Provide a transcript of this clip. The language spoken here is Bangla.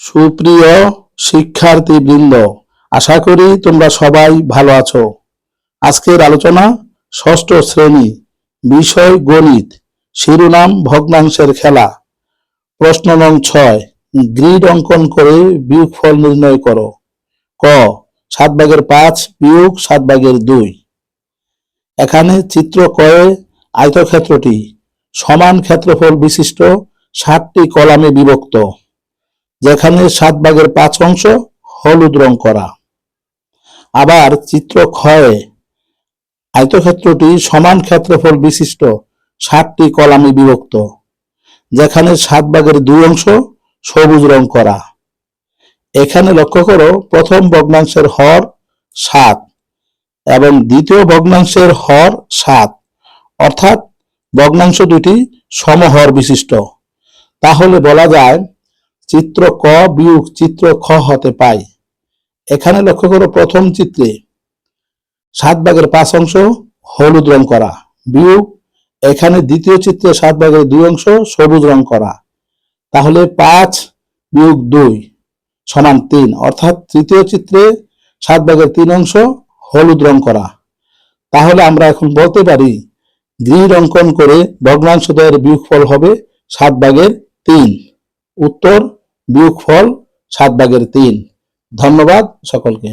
সুপ্রিয় শিক্ষার্থীবৃন্দ, আশা করি তোমরা সবাই ভালো আছো। আজকের আলোচনা ষষ্ঠ শ্রেণী, বিষয় গণিত, শিরোনাম ভগ্নাংশের খেলা। প্রশ্ন নং 6, গ্রিড অঙ্কন করে বিয়োগফল নির্ণয় করো। ক, 7/5 বিয়োগ 7/2। এখানে চিত্র কয়ে আয়তক্ষেত্রটি সমান ক্ষেত্রফল বিশিষ্ট 7টি কলামে বিভক্ত, যেখানে 7/5 অংশ হলুদ রং করা। আবার চিত্র ক্ষয়ে আয়তক্ষেত্রটি সমান ক্ষেত্রফল বিশিষ্ট 7টি কলামে বিভক্ত, যেখানে 7/2 অংশ সবুজ রং করা। এখানে লক্ষ্য করো, প্রথম ভগ্নাংশের হর 7 এবং দ্বিতীয় ভগ্নাংশের হর 7, অর্থাৎ ভগ্নাংশ দুটি সমহর বিশিষ্ট। তাহলে বলা যায় চিত্র ক বিয়োগ চিত্র খ হতে পাই। এখানে লক্ষ্য করো, প্রথম চিত্রে 7/5 অংশ হলুদ রং করা, বিয়োগ এখানে দ্বিতীয় চিত্রে 7/2 অংশ সবুজ রং করা। তাহলে 5 বিয়োগ 2 সমান 3, অর্থাৎ তৃতীয় চিত্রে 7/3 অংশ হলুদ রং করা। তাহলে আমরা এখন বলতে পারি গ্রিড অঙ্কন করে ভগ্নাংশদ্বয়ের বিয়োগফল হবে 7/3। উত্তর বিয়োগফল 7/3। ধন্যবাদ সকলকে।